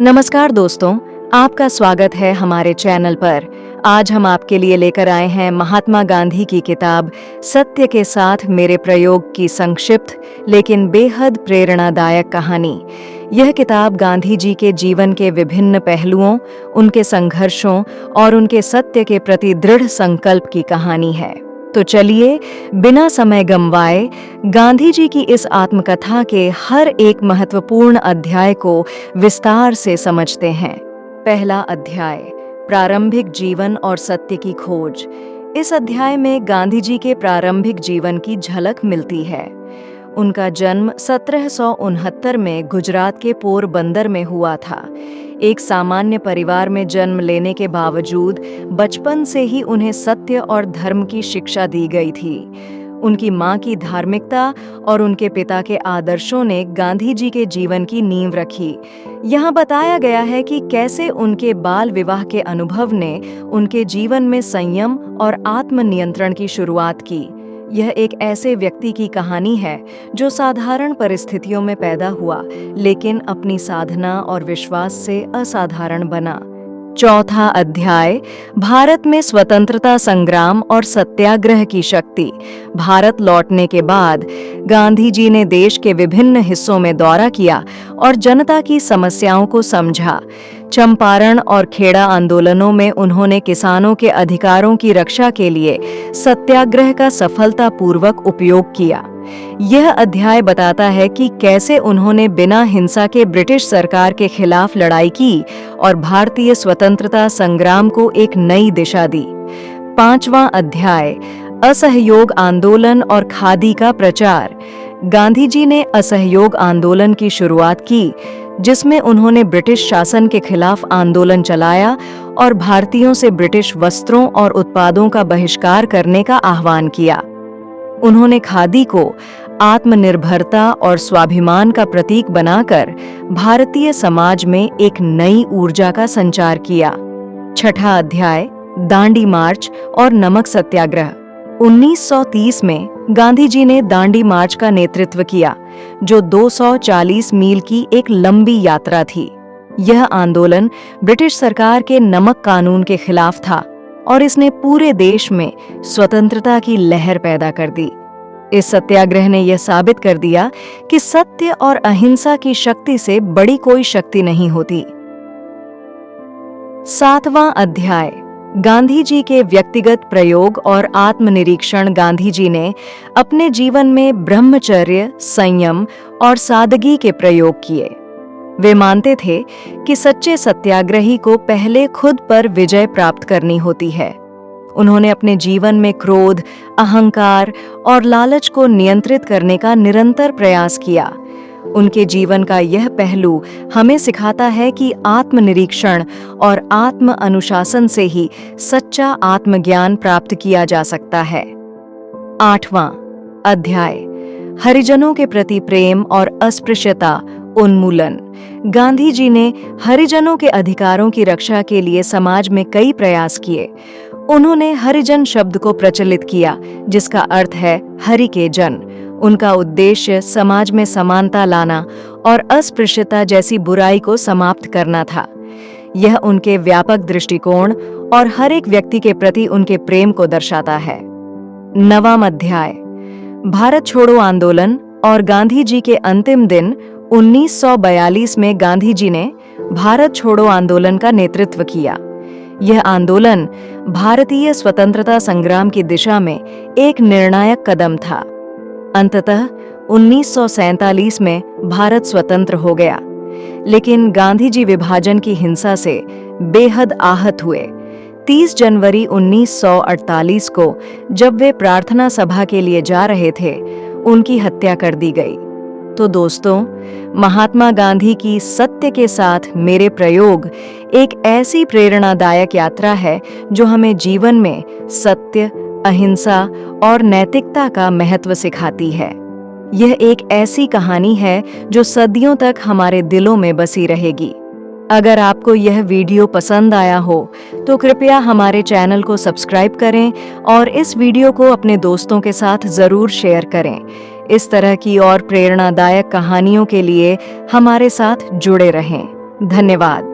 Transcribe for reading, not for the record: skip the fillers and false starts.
नमस्कार दोस्तों, आपका स्वागत है हमारे चैनल पर। आज हम आपके लिए लेकर आए हैं महात्मा गांधी की किताब सत्य के साथ मेरे प्रयोग की संक्षिप्त लेकिन बेहद प्रेरणादायक कहानी। यह किताब गांधी जी के जीवन के विभिन्न पहलुओं, उनके संघर्षों और उनके सत्य के प्रति दृढ़ संकल्प की कहानी है। तो चलिए बिना समय गंवाए गांधी जी की इस आत्मकथा के हर एक महत्वपूर्ण अध्याय को विस्तार से समझते हैं। पहला अध्याय, प्रारंभिक जीवन और सत्य की खोज। इस अध्याय में गांधी जी के प्रारंभिक जीवन की झलक मिलती है। उनका जन्म 1769 में गुजरात के पोरबंदर में हुआ था। एक सामान्य परिवार में जन्म लेने के बावजूद बचपन से ही उन्हें सत्य और धर्म की शिक्षा दी गई थी। उनकी मां की धार्मिकता और उनके पिता के आदर्शों ने गांधी जी के जीवन की नींव रखी। यहाँ बताया गया है कि कैसे उनके बाल विवाह के अनुभव ने उनके जीवन में संयम और आत्मनियंत्रण की शुरुआत की। यह एक ऐसे व्यक्ति की कहानी है जो साधारण परिस्थितियों में पैदा हुआ, लेकिन अपनी साधना और विश्वास से असाधारण बना। चौथा अध्याय, भारत में स्वतंत्रता संग्राम और सत्याग्रह की शक्ति। भारत लौटने के बाद गांधी जी ने देश के विभिन्न हिस्सों में दौरा किया और जनता की समस्याओं को समझा। चंपारण और खेड़ा आंदोलनों में उन्होंने किसानों के अधिकारों की रक्षा के लिए सत्याग्रह का सफलतापूर्वक उपयोग किया। यह अध्याय बताता है कि कैसे उन्होंने बिना हिंसा के ब्रिटिश सरकार के खिलाफ लड़ाई की और भारतीय स्वतंत्रता संग्राम को एक नई दिशा दी। पांचवां अध्याय, असहयोग आंदोलन और खादी का प्रचार। गांधी जी ने असहयोग आंदोलन की शुरुआत की, जिसमें उन्होंने ब्रिटिश शासन के खिलाफ आंदोलन चलाया और भारतीयों से ब्रिटिश वस्त्रों और उत्पादों का बहिष्कार करने का आह्वान किया। उन्होंने खादी को आत्मनिर्भरता और स्वाभिमान का प्रतीक बनाकर भारतीय समाज में एक नई ऊर्जा का संचार किया। छठा अध्याय, दांडी मार्च और नमक सत्याग्रह। 1930 में गांधी जी ने दांडी मार्च का नेतृत्व किया, जो 240 मील की एक लंबी यात्रा थी। यह आंदोलन ब्रिटिश सरकार के नमक कानून के खिलाफ था और इसने पूरे देश में स्वतंत्रता की लहर पैदा कर दी। इस सत्याग्रह ने यह साबित कर दिया कि सत्य और अहिंसा की शक्ति से बड़ी कोई शक्ति नहीं होती। सातवां अध्याय, गांधी जी के व्यक्तिगत प्रयोग और आत्मनिरीक्षण। गांधी जी ने अपने जीवन में ब्रह्मचर्य, संयम और सादगी के प्रयोग किए। वे मानते थे कि सच्चे सत्याग्रही को पहले खुद पर विजय प्राप्त करनी होती है। उन्होंने अपने जीवन में क्रोध, अहंकार और लालच को नियंत्रित करने का निरंतर प्रयास किया। उनके जीवन का यह पहलू हमें सिखाता है कि आत्मनिरीक्षण और आत्म अनुशासन से ही सच्चा आत्मज्ञान प्राप्त किया जा सकता है। आठवां अध्याय, हरिजनों के प्रति प्रेम और अस्पृश्यता उन्मूलन। गांधी जी ने हरिजनों के अधिकारों की रक्षा के लिए समाज में कई प्रयास किए। उन्होंने हरिजन शब्द को प्रचलित किया, जिसका अर्थ है हरि के जन। उनका उद्देश्य समाज में समानता लाना और अस्पृश्यता जैसी बुराई को समाप्त करना था। यह उनके व्यापक दृष्टिकोण और हर एक व्यक्ति के प्रति उनके प्रेम को दर्शाता है। नवां अध्याय, भारत छोड़ो आंदोलन और गांधी जी के अंतिम दिन। 1942 में गांधी जी ने भारत छोड़ो आंदोलन का नेतृत्व किया। यह आंदोलन भारतीय स्वतंत्रता संग्राम की दिशा में एक निर्णायक कदम था। अंततः 1947 में भारत स्वतंत्र हो गया, लेकिन गांधी जी विभाजन की हिंसा से बेहद आहत हुए। 30 जनवरी 1948 को जब वे प्रार्थना सभा के लिए जा रहे थे, उनकी हत्या कर दी गई। तो दोस्तों, महात्मा गांधी की सत्य के साथ मेरे प्रयोग एक ऐसी प्रेरणादायक यात्रा है जो हमें जीवन में सत्य, अहिंसा और नैतिकता का महत्व सिखाती है। यह एक ऐसी कहानी है जो सदियों तक हमारे दिलों में बसी रहेगी। अगर आपको यह वीडियो पसंद आया हो तो कृपया हमारे चैनल को सब्सक्राइब करें और इस वीडियो को अपने दोस्तों के साथ ज़रूर शेयर करें। इस तरह की और प्रेरणादायक कहानियों के लिए हमारे साथ जुड़े रहें। धन्यवाद।